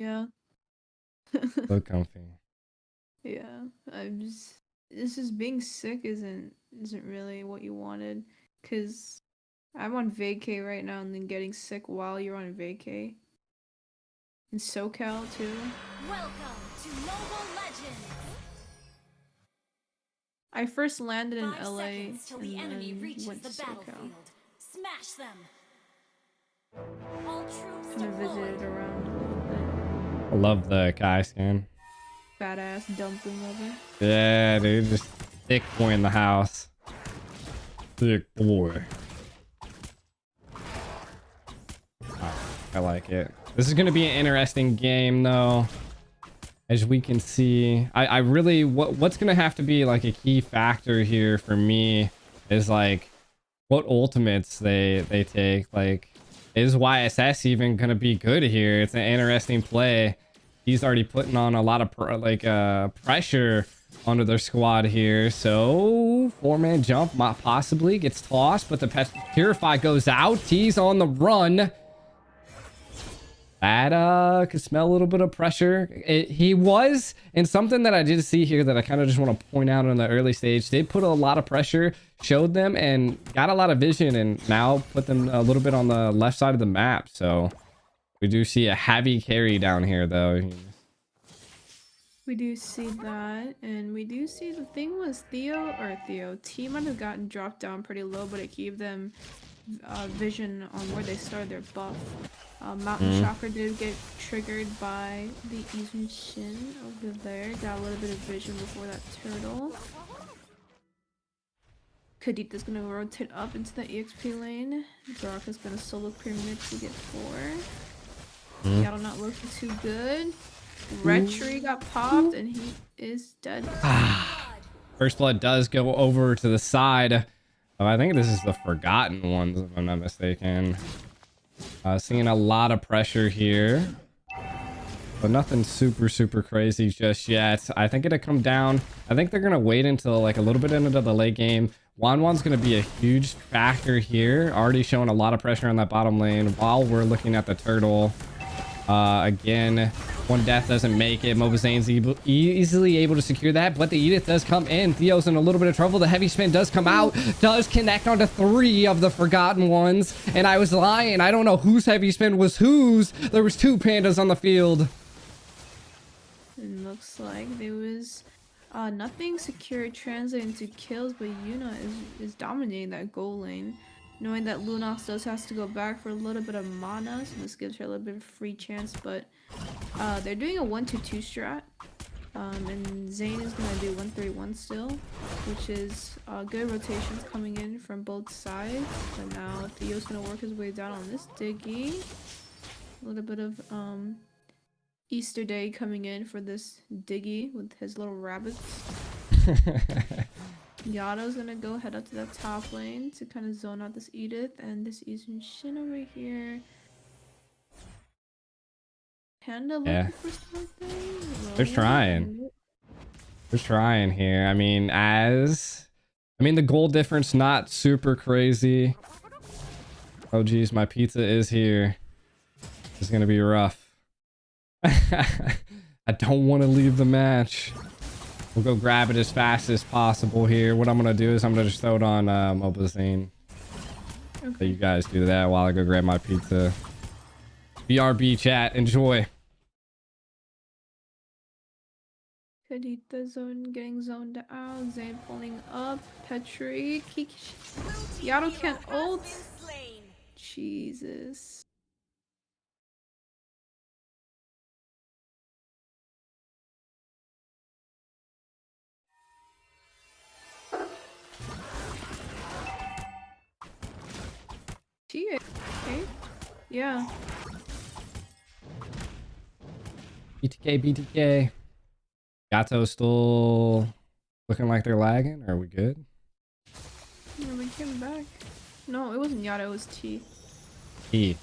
Yeah. So comfy. Yeah. It's just being sick isn't really what you wanted. Cause I'm on vacay right now and then getting sick while you're on vacay. In SoCal too. Welcome to Mobile Legends. I first landed in 5 LA seconds till the and enemy then reaches went the to SoCal. battlefield. Smash them. All troops Kind of visited deployed. around a little bit. I love the Kai skin. Badass dumpling lover. Yeah, dude, just thick boy in the house. Thick boy. I like it. This is gonna be an interesting game though. As we can see, I really what's gonna have to be like a key factor here for me is like what ultimates they take. Like, is YSS even gonna be good here? It's an interesting play. He's already putting on a lot of pressure onto their squad here. So 4-man jump possibly gets tossed, but the Purify goes out. He's on the run. That could smell a little bit of pressure. He was, and something that I did see here that I kind of just want to point out in the early stage, they put a lot of pressure, showed them, and got a lot of vision, and now put them a little bit on the left side of the map. So we do see a heavy carry down here, though. We do see that, and we do see the thing was T might have gotten dropped down pretty low, but it gave them vision on where they started their buff. Mountain Chakra did get triggered by the Izun Shin over there. Got a little bit of vision before that turtle. Kadita's gonna rotate up into the EXP lane. Baraka's gonna solo pyramid to get 4. Yaddle not looking too good. Red tree got popped and he is dead. First blood does go over to the side. I think this is the Forgotten Ones, if I'm not mistaken. Seeing a lot of pressure here, but nothing super crazy just yet. I think it'll come down. I think they're gonna wait until like a little bit into the late game. Wanwan's gonna be a huge factor here. Already showing a lot of pressure on that bottom lane while we're looking at the turtle. Again, one death doesn't make it. Mobazane's easily able to secure that, but the Edith does come in. Theo's in a little bit of trouble. The heavy spin does come out, does connect onto 3 of the Forgotten Ones. And I was lying. I don't know whose heavy spin was whose. There was 2 pandas on the field. It looks like there was nothing secured translating to kills, but Yuna is dominating that goal lane. Knowing that Lunox does has to go back for a little bit of mana, so this gives her a little bit of free chance, but they're doing a 1-2-2 strat. And Zane is gonna do 1-3-1 still, which is good rotations coming in from both sides. But now Theo's gonna work his way down on this Diggy. A little bit of Easter Day coming in for this Diggy with his little rabbits. Yato's gonna go head up to that top lane to kind of zone out this Edith, and this Izun Shin over here. Panda looking for something? They're trying. They're trying here. I mean, the goal difference not super crazy. Oh geez, my pizza is here. This is gonna be rough. I don't want to leave the match. We'll go grab it as fast as possible here. What I'm gonna do is I'm gonna just throw it on Mobazane. Okay. So you guys do that while I go grab my pizza. BRB chat, enjoy. Kadita zone getting zoned out. Zane pulling up. Petri. Yato can't ult. Jesus. Okay. Yeah. BTK. Gato still looking like they're lagging. Are we good? Yeah, we came back. No, it wasn't Yato, it was T. T.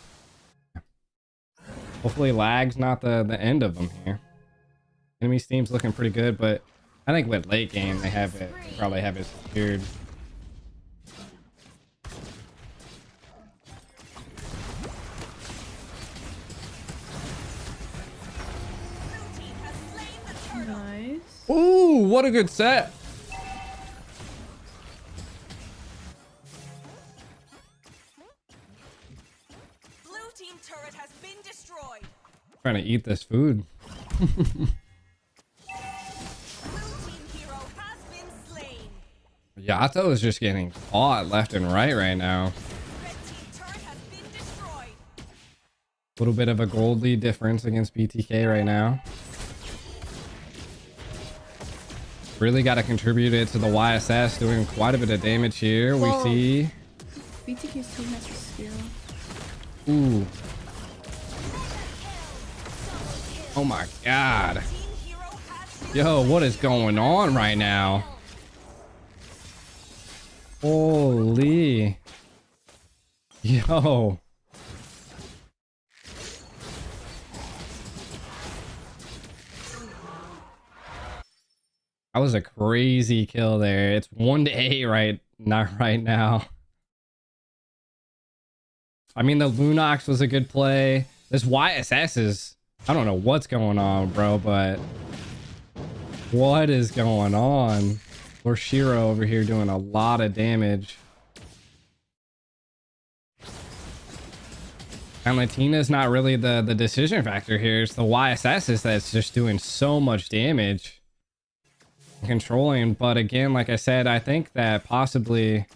Hopefully lag's not the end of them here. Enemy team's looking pretty good, but I think with late game they probably have it secured. Nice. Ooh, what a good set. Blue team turret has been destroyed. Trying to eat this food. Blue team hero has been slain. Yato is just getting caught left and right now. Red team turret has been destroyed. A little bit of a gold lead difference against BTK right now. Really got to contribute it to the YSS, doing quite a bit of damage here. Whoa. We see. BTK's team has a skill. Ooh. Oh my god. Team hero has Yo, what is going on right now? Holy. Yo. That was a crazy kill there. It's 1-8 right now. I mean, the Lunox was a good play. This YSS is, I don't know what's going on, bro, but what is going on? Or Shiro over here doing a lot of damage. And Latina's not really the decision factor here. It's the YSS that's just doing so much damage. Controlling, but again, like I said, I think that possibly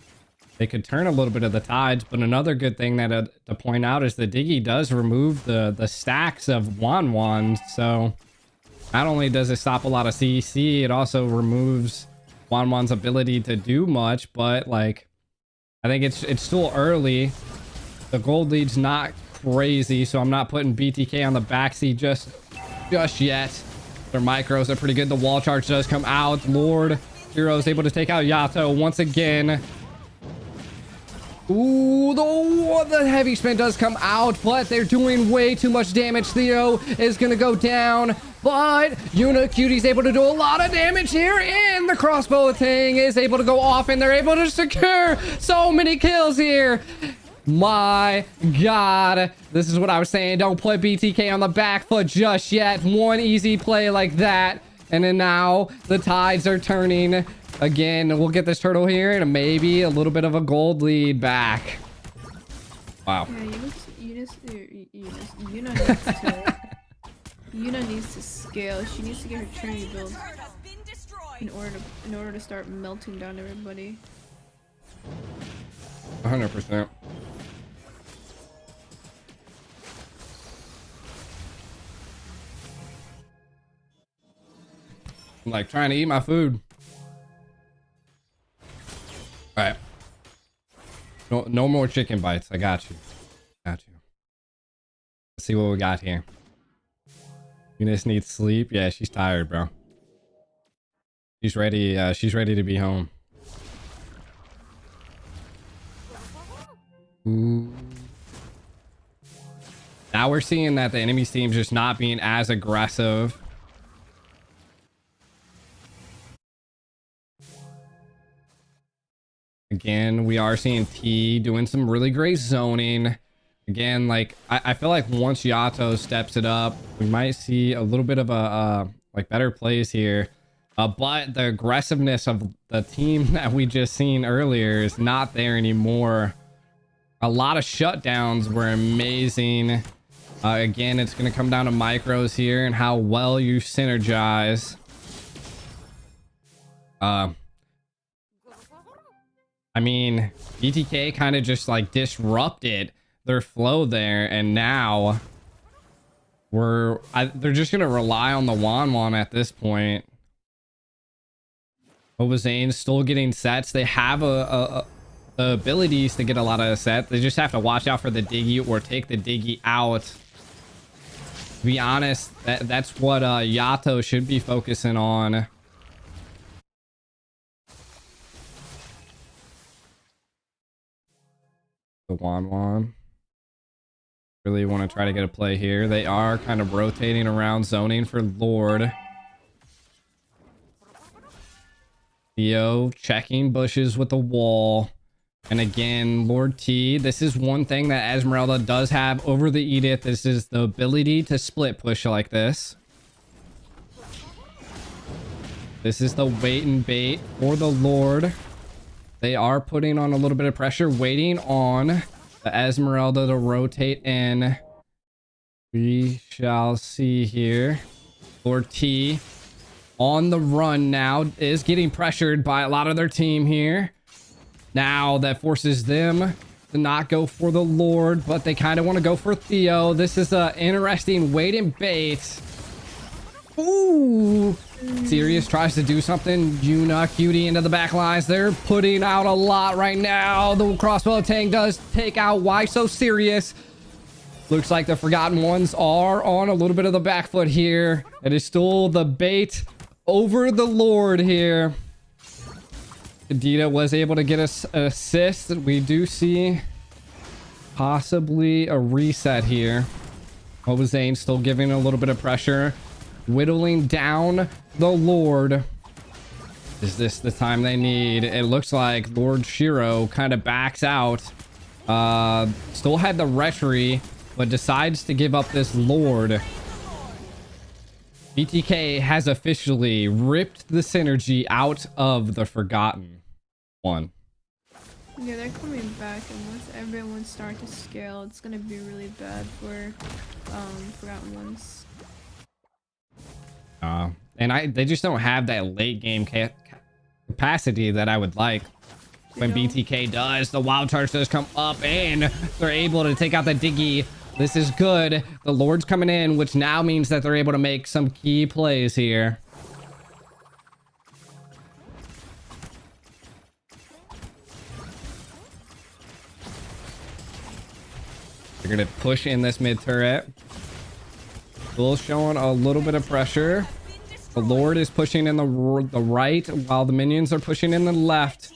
they could turn a little bit of the tides. But another good thing that to point out is the Diggy does remove the stacks of Wanwans, so not only does it stop a lot of CC, it also removes Wanwan's ability to do much. But like, I think it's still early. The gold lead's not crazy, so I'm not putting BTK on the backseat just yet. Their micros are pretty good. The wall charge does come out. Lord Hero is able to take out Yato once again. Ooh, the heavy spin does come out, but they're doing way too much damage. Theo is going to go down, but Unicutie's able to do a lot of damage here, and the crossbow thing is able to go off, and they're able to secure so many kills here. My god, this is what I was saying. Don't put BTK on the back foot just yet. One easy play like that, and then now the tides are turning again. We'll get this turtle here and maybe a little bit of a gold lead back. Wow. Yeah, Yuna needs to scale. She needs to get her Trinity build turret has been destroyed. in order to start melting down everybody. 100%. I'm like trying to eat my food. All right. No more chicken bites. I got you. Let's see what we got here. Eunice needs sleep. Yeah, she's tired, bro. She's ready. She's ready to be home. Ooh. Now we're seeing that the enemy team's just not being as aggressive. Again, we are seeing T doing some really great zoning. Again, like I feel like once Yato steps it up, we might see a little bit of a like better plays here. But the aggressiveness of the team that we just seen earlier is not there anymore. A lot of shutdowns were amazing. Again, it's going to come down to micros here and how well you synergize. I mean, BTK kind of just like disrupted their flow there, and now they're just gonna rely on the Wanwan at this point. Mobazane's still getting sets. They have the abilities to get a lot of sets. They just have to watch out for the Diggy or take the Diggy out. To be honest, that's what Yato should be focusing on. The Wanwan. Really want to try to get a play here. They are kind of rotating around, zoning for Lord. Theo checking bushes with the wall. And again, Lord T, this is one thing that Esmeralda does have over the Edith. This is the ability to split push like this. This is the wait and bait for the Lord. They are putting on a little bit of pressure, waiting on the Esmeralda to rotate in. We shall see here. Lord T on the run now, is getting pressured by a lot of their team here. Now that forces them to not go for the Lord, but they kind of want to go for Theo. This is a interesting wait and bait. Ooh, Sirius tries to do something. Yuna, Cutie into the back lines. They're putting out a lot right now. The crossbow tank does take out Why So Serious. Looks like the Forgotten Ones are on a little bit of the back foot here. It is still the bait over the Lord here. Adita was able to get us an assist. We do see possibly a reset here. Mobazane still giving a little bit of pressure. Whittling down the Lord. Is this the time they need? It looks like Lord Shiro kind of backs out. Still had the retry, but decides to give up this Lord. BTK has officially ripped the synergy out of the Forgotten One. Yeah, they're coming back, and once everyone starts to scale, it's gonna be really bad for Forgotten Ones. And they just don't have that late game capacity that I would like. When BTK does, the wild charge does come up, and they're able to take out the Diggy. This is good. The Lord's coming in, which now means that they're able to make some key plays here. They're gonna push in this mid turret. Still showing a little bit of pressure. The Lord is pushing in the right while the minions are pushing in the left.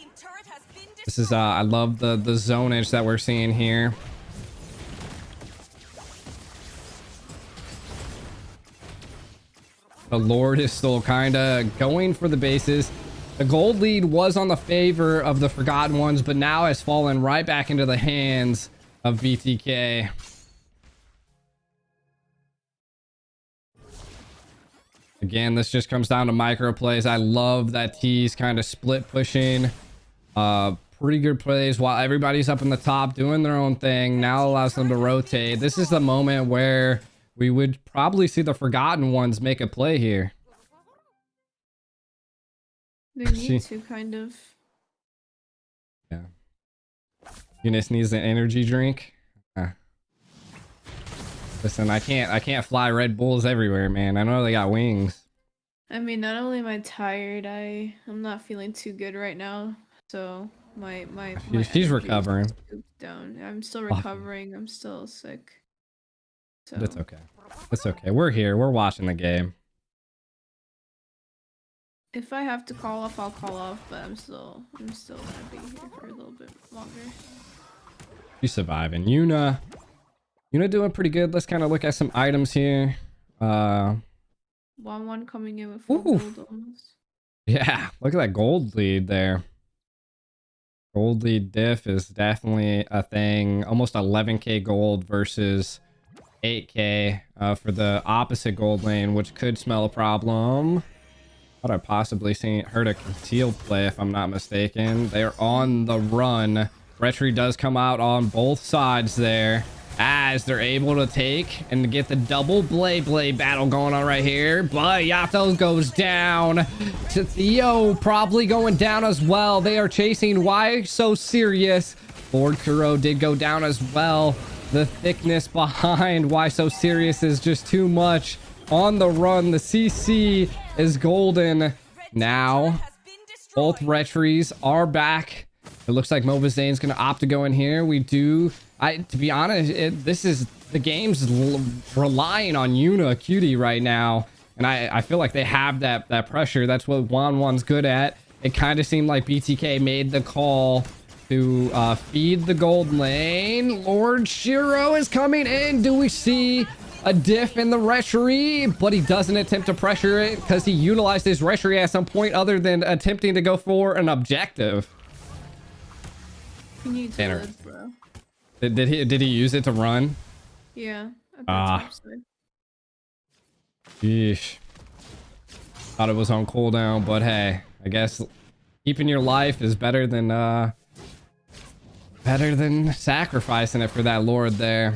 This is I love the zonage that we're seeing here. The Lord is still kind of going for the bases. The gold lead was on the favor of the Forgotten Ones, but now has fallen right back into the hands of BTK. Again, this just comes down to micro plays. I love that T's kind of split pushing. Pretty good plays while everybody's up in the top doing their own thing. Now allows them to rotate. This is the moment where we would probably see the Forgotten Ones make a play here. They need to, kind of. Yeah. Eunice needs an energy drink. Listen, I can't fly Red Bulls everywhere, man. I know they got wings. I mean, not only am I tired, I'm not feeling too good right now. So my she's recovering. Down. I'm still recovering. I'm still sick. So That's okay. That's okay. We're here. We're watching the game. if I have to call off, I'll call off. But I'm still gonna be here for a little bit longer. She's surviving. Yuna doing pretty good. Let's kind of look at some items here. 1-1 coming in with full gold almost. Yeah, look at that gold lead there. Gold lead diff is definitely a thing. Almost 11k gold versus 8k for the opposite gold lane, which could smell a problem. Thought I possibly heard a concealed play if I'm not mistaken. They're on the run. Retry does come out on both sides there, as they're able to take and get the double blade battle going on right here. But Yato goes down to Theo, probably going down as well. They are chasing Why So Serious. Lord Kuro did go down as well. The thickness behind Why So Serious is just too much. On the run, the CC is golden. Now both Retries are back. It looks like Mobazane's gonna opt to go in here. To be honest, the game's relying on Yuna Cutie right now, and I feel like they have that pressure. That's what Wan's good at. It kind of seemed like BTK made the call to feed the gold lane. Lord Shiro is coming in. Do we see a diff in the Retry? But he doesn't attempt to pressure it because he utilized his Retry at some point other than attempting to go for an objective. He needs to live, bro. Did he use it to run? Yeah. At that top side. Yeesh. Thought it was on cooldown, but hey, I guess keeping your life is better than sacrificing it for that Lord there.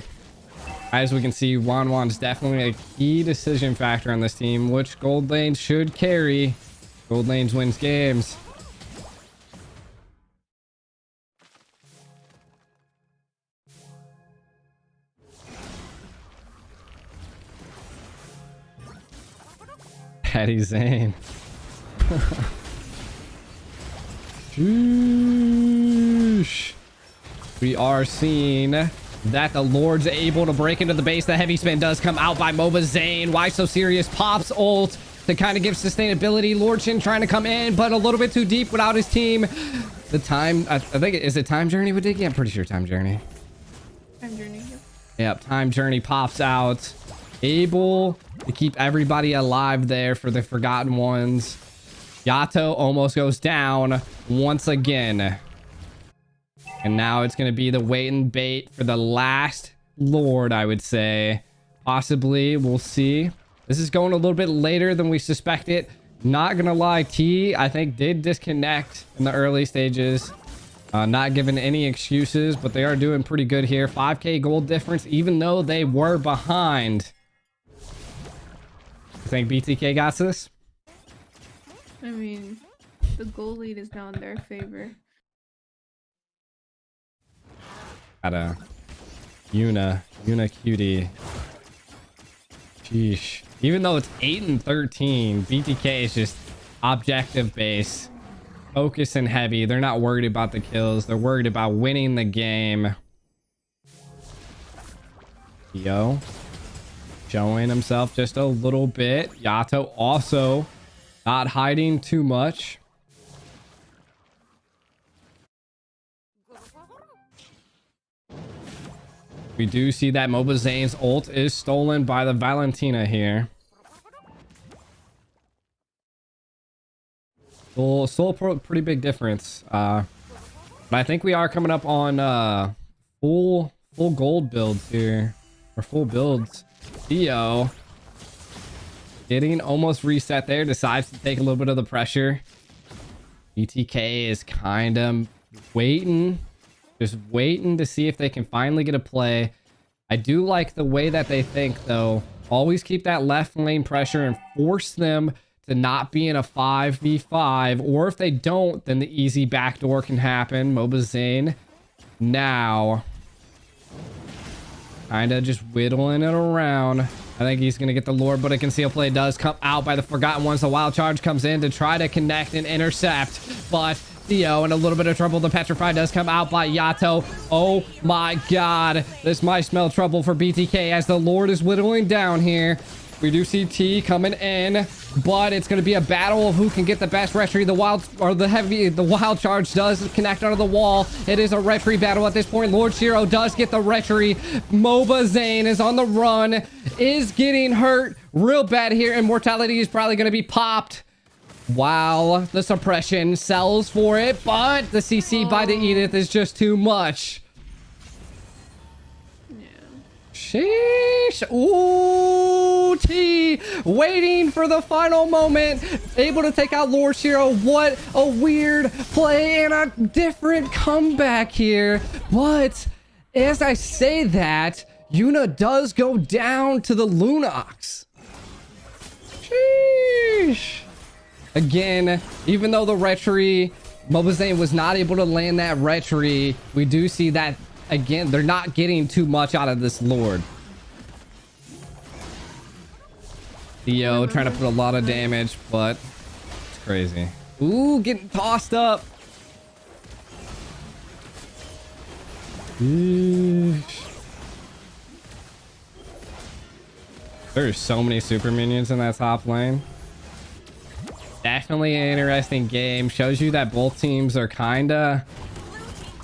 As we can see, Wan's definitely a key decision factor on this team, which gold lane should carry. Gold lanes wins games. Patty Zane. Sheesh. We are seeing that the Lord's able to break into the base. The heavy spin does come out by Mobazane. Why so serious? Pops ult to kind of give sustainability. Lord Shin trying to come in, but a little bit too deep without his team. The time, I think, is it Time Journey with Diggy? I'm pretty sure Time Journey. Time Journey. Yep, Time Journey pops out. Able to keep everybody alive there for the Forgotten Ones. Yato almost goes down once again. And now it's going to be the wait and bait for the last Lord, I would say. Possibly, we'll see. This is going a little bit later than we suspected. Not going to lie, T, I think, did disconnect in the early stages. Not giving any excuses, but they are doing pretty good here. 5k gold difference, even though they were behind. You think BTK got this? I mean, the goal lead is now in their favor. Got a Yuna cutie. Sheesh. Even though it's 8 and 13, BTK is just objective base. Focus and heavy. They're not worried about the kills. They're worried about winning the game. Yo. Showing himself just a little bit. Yato also not hiding too much. We do see that Mobazane's ult is stolen by the Valentina here. Still a pretty big difference. But I think we are coming up on full gold builds here. Or full builds. Theo getting almost reset there. Decides to take a little bit of the pressure. BTK is kind of waiting. Just waiting to see if they can finally get a play. I do like the way that they think, though. Always keep that left lane pressure and force them to not be in a 5v5. Or if they don't, then the easy backdoor can happen. Mobazane now kind of just whittling it around. I think he's going to get the Lord, but a conceal play does come out by the Forgotten Ones. The wild charge comes in to try to connect and intercept, but Theo in a little bit of trouble. The Petrify does come out by Yato. Oh my god. This might smell trouble for BTK as the Lord is whittling down here. We do see T coming in, but it's going to be a battle of who can get the best retry. The wild charge does connect onto the wall. It is a retry battle at this point. Lord Shiro does get the retry. Mobazane is on the run, is getting hurt real bad here. Immortality is probably going to be popped. Wow, the suppression sells for it, but the CC by the Edith is just too much. Sheesh. Ooh, T waiting for the final moment, able to take out Lord Shiro. What a weird play and a different comeback here. But as I say that, Yuna does go down to the Lunox. Sheesh. Again, even though the retry, Mobazane was not able to land that retry, we do see that again, they're not getting too much out of this Lord. Theo trying to put a lot of damage, but it's crazy. Ooh, getting tossed up. Eesh. There's so many super minions in that top lane. Definitely an interesting game. Shows you that both teams are kind of...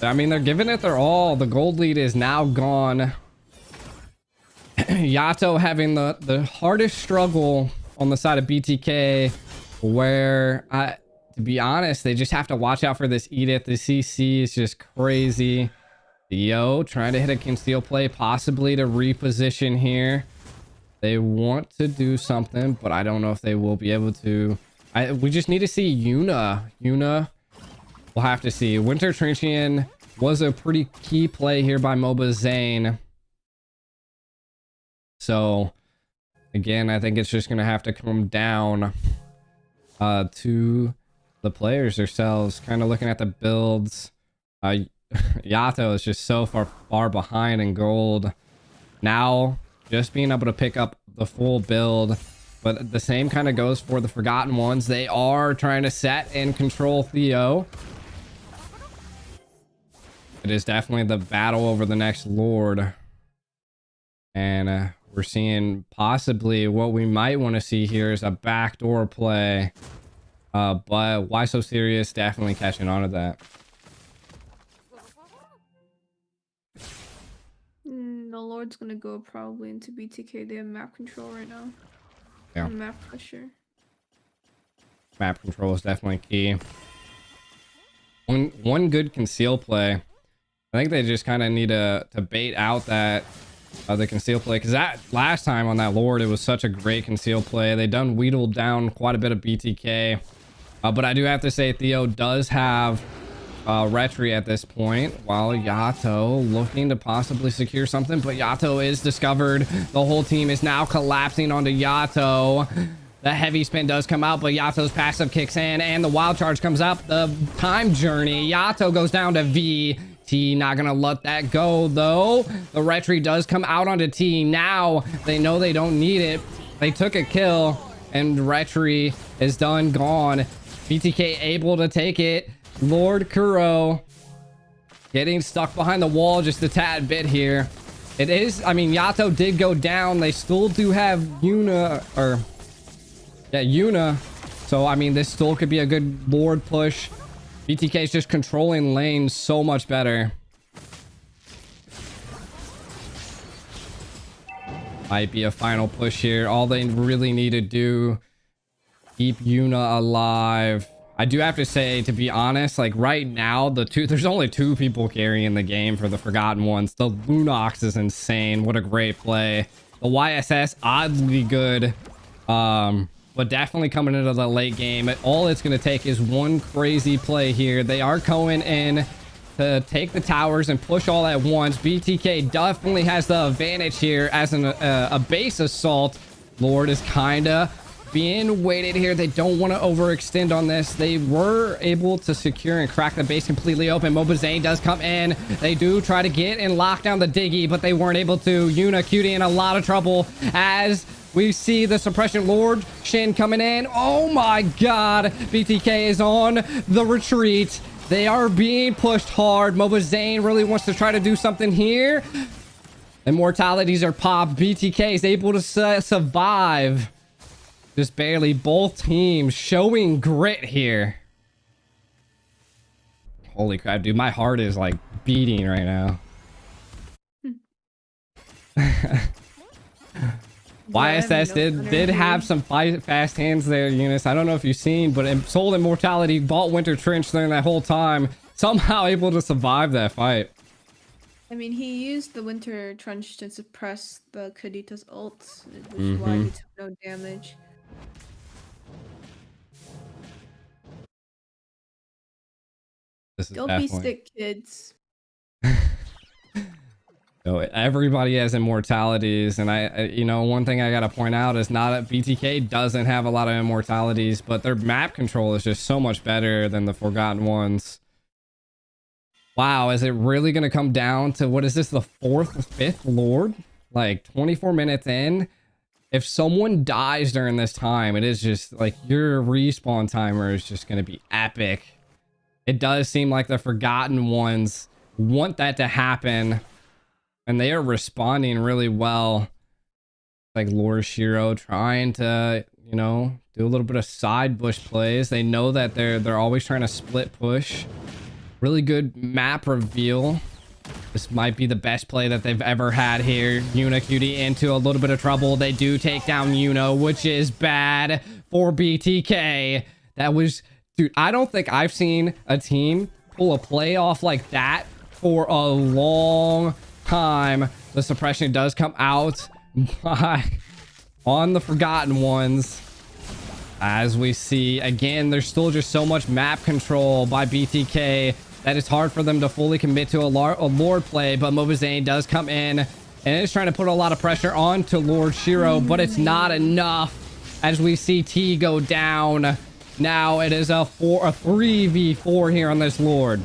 I mean, they're giving it their all. The gold lead is now gone. Yato having the hardest struggle on the side of BTK, where, to be honest, they just have to watch out for this Edith. The CC is just crazy. Theo trying to hit a conceal play, possibly to reposition here. They want to do something, but I don't know if they will be able to. We just need to see Yuna. We'll have to see. Winter Trenchian was a pretty key play here by Mobazane. So, again, I think it's just going to have to come down to the players themselves. Kind of looking at the builds. Yato is just so far behind in gold. Now, just being able to pick up the full build. But the same kind of goes for the Forgotten Ones. They are trying to set and control Theo. It is definitely the battle over the next Lord. And we're seeing possibly what we might want to see here is a backdoor play. But Why So Serious definitely catching on to that. The Lord's gonna go probably into BTK. They have map control right now. Yeah. And map pressure. Map control is definitely key. One good conceal play. I think they just kind of need to bait out that the conceal play, because that last time on that Lord, it was such a great conceal play. They done wheedled down quite a bit of BTK, but I do have to say Theo does have Retri at this point, while Yato looking to possibly secure something, but Yato is discovered. The whole team is now collapsing onto Yato. The heavy spin does come out, but Yato's passive kicks in and the wild charge comes up. The time journey, Yato goes down to V. T not gonna let that go though. The Retri does come out onto T. Now they know they don't need it. They took a kill and Retri is done, gone. BTK able to take it. Lord Kuro getting stuck behind the wall just a tad bit here. It is, I mean, Yato did go down. They still do have Yuna, or yeah, Yuna. So, I mean, this still could be a good Lord push. BTK is just controlling lanes so much better. Might be a final push here. All they really need to do, keep Yuna alive. I do have to say, to be honest, like right now, there's only two people carrying the game for the Forgotten Ones. The Lunox is insane. What a great play. The YSS, oddly good. But definitely coming into the late game. All it's going to take is one crazy play here. They are going in to take the towers and push all at once. BTK definitely has the advantage here as a base assault. Lord is kind of being weighted here. They don't want to overextend on this. They were able to secure and crack the base completely open. Mobazane does come in. They do try to get and lock down the Diggy, but they weren't able to. Yuna Cutie in a lot of trouble as we see the suppression Lord Shin coming in. Oh my god, BTK is on the retreat. They are being pushed hard. Mobazane really wants to try to do something here. Immortalities are popped. BTK is able to survive. Just barely. Both teams showing grit here. Holy crap, dude. My heart is like beating right now. YSS did have some fast hands there, Eunice. I don't know if you've seen, but Soul Immortality bought Winter Trench during that whole time. Somehow able to survive that fight. I mean, he used the Winter Trench to suppress the Kadita's ult, which is why he took no damage. Don't be sick, kids. So everybody has immortalities, and you know, one thing I gotta point out is not that BTK doesn't have a lot of immortalities, but their map control is just so much better than the Forgotten Ones. Wow, is it really gonna come down to, what is this, the 4th or 5th Lord? Like 24 minutes in? If someone dies during this time, it is just like your respawn timer is just gonna be epic. It does seem like the Forgotten Ones want that to happen, and they are responding really well. Like Lord Shiro trying to, you know, do a little bit of side bush plays. They know that they're always trying to split push. Really good map reveal. This might be the best play that they've ever had here. Yuna Cutie into a little bit of trouble. They do take down Yuna, which is bad for BTK. That was... Dude, I don't think I've seen a team pull a play off like that for a long time. The suppression does come out by on the Forgotten Ones. As we see, again, there's still just so much map control by BTK that it's hard for them to fully commit to a Lord play, but Mobazane does come in and is trying to put a lot of pressure onto Lord Shiro, but it's not enough as we see T go down. Now it is a 3v4 here on this Lord.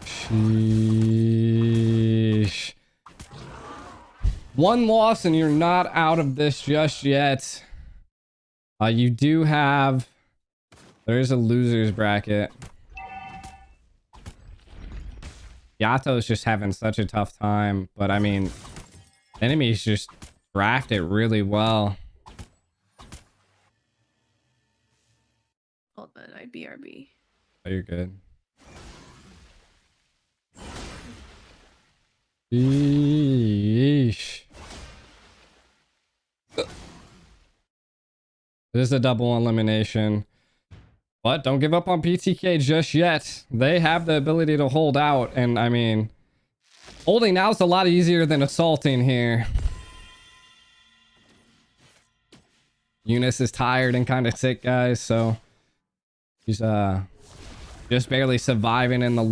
Sheesh. One loss and you're not out of this just yet. You do have... There is a loser's bracket. Yato's just having such a tough time, but I mean, enemies just draft it really well. Hold on, I BRB. Oh, you're good. Sheesh. This is a double elimination. But don't give up on BTK just yet. They have the ability to hold out. And I mean, holding out is a lot easier than assaulting here. Eunice is tired and kind of sick, guys. So she's just barely surviving in the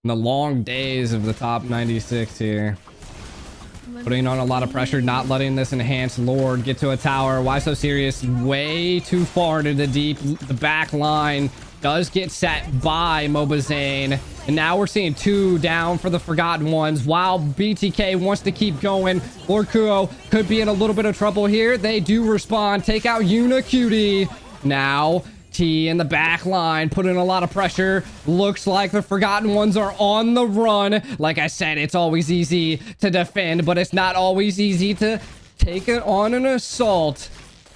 long days of the top 96 here. Putting on a lot of pressure, not letting this enhanced Lord get to a tower. Why so serious? Way too far into the deep. The back line does get set by Mobazane. And now we're seeing 2 down for the Forgotten Ones. While BTK wants to keep going, Lord Kuro could be in a little bit of trouble here. They do respond. Take out Yuna Cutie. Now T in the back line, putting a lot of pressure. Looks like the Forgotten Ones are on the run. Like I said, it's always easy to defend, but it's not always easy to take it on an assault.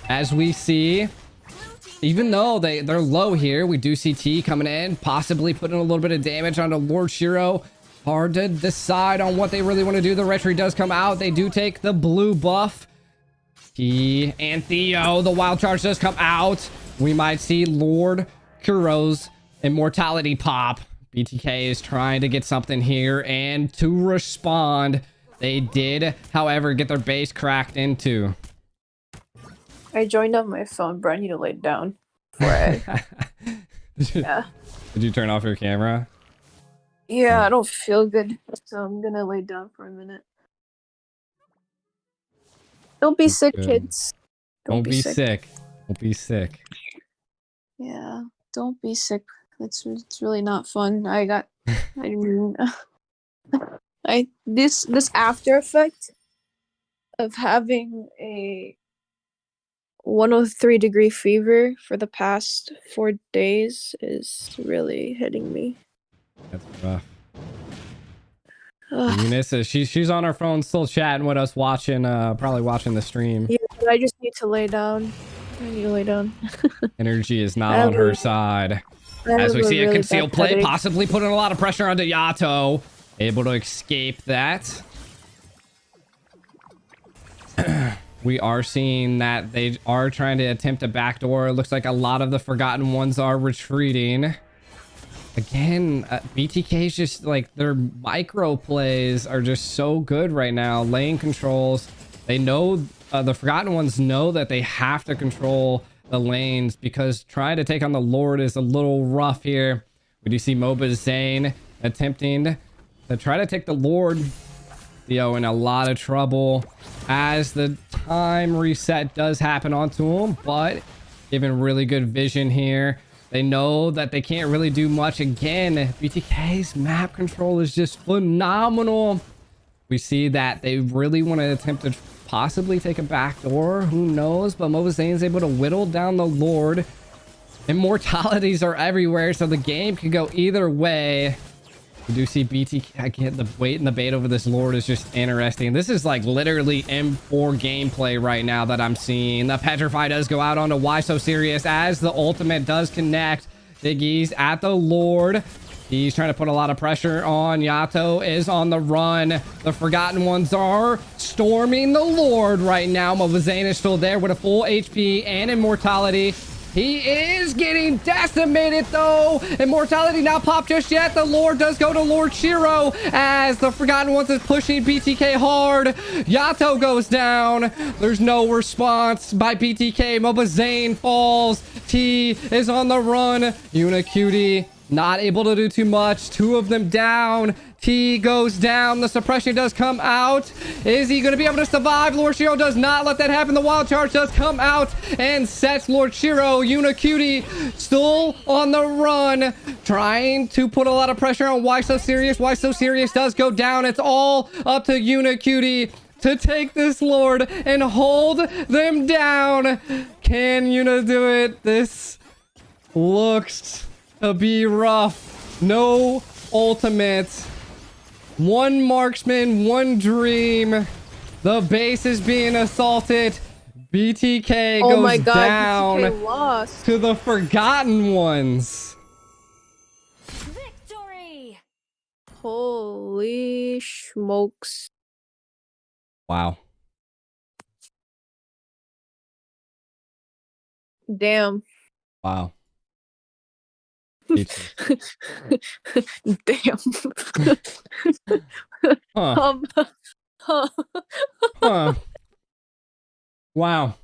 As we see, even though they're low here, we do see T coming in, possibly putting a little bit of damage onto Lord Shiro. Hard to decide on what they really want to do. The retry does come out. They do take the blue buff. T and Theo, the wild charge does come out. We might see Lord Kuro's immortality pop. BTK is trying to get something here, and to respond, they did, however, get their base cracked into. I joined on my phone, bro. I need to lay down before I... Yeah. Did you turn off your camera? Yeah, I don't feel good, so I'm gonna lay down for a minute. Don't be sick, good. kids. Don't be sick. Don't be sick. Yeah, don't be sick. It's really not fun. I mean, this after effect of having a 103-degree fever for the past 4 days is really hitting me. That's rough. Eunice, she's on her phone still chatting with us, watching probably watching the stream. Yeah, but I just need to lay down. I need to lay down. Energy is not on her side. As we see a concealed play, possibly putting a lot of pressure onto Yato. Able to escape that. We are seeing that they are trying to attempt a backdoor. It looks like a lot of the Forgotten Ones are retreating. Again, BTK is just like, their micro plays are just so good right now. Lane controls. They know, the Forgotten Ones know that they have to control the lanes because trying to take on the Lord is a little rough here. We do see Mobazane attempting to try to take the Lord. Theo in a lot of trouble as the time reset does happen onto him, but given really good vision here. They know that they can't really do much. Again, BTK's map control is just phenomenal. We see that they really want to attempt to possibly take a backdoor. Who knows? But Mobazane is able to whittle down the Lord. Immortalities are everywhere, so the game can go either way. We do see BTK. Again, the wait and the bait over this Lord is just interesting. This is like literally M4 gameplay right now that I'm seeing. The Petrify does go out onto Why So Serious as the ultimate does connect. Diggy's at the Lord. He's trying to put a lot of pressure on. Yato is on the run. The Forgotten Ones are storming the Lord right now. Mobazane is still there with a full HP and immortality. He is getting decimated though. Immortality not popped just yet. The Lord does go to Lord Shiro as the Forgotten Ones is pushing BTK hard. Yato goes down. There's no response by BTK. Mobazane falls. T is on the run. Unicutie not able to do too much. Two of them down. T goes down. The suppression does come out. Is he going to be able to survive? Lord Shiro does not let that happen. The wild charge does come out and sets Lord Shiro. Unicutie still on the run, trying to put a lot of pressure on Why So Serious. Why So Serious does go down. It's all up to Unicutie to take this Lord and hold them down. Can Yuna do it? This looks to be rough. No ultimate. One marksman, one dream. The base is being assaulted. BTK Oh goes my god, down BTK lost. to the Forgotten Ones. Victory! Holy smokes. Wow. Damn. Wow. Damn. Huh. Huh. Huh. Wow.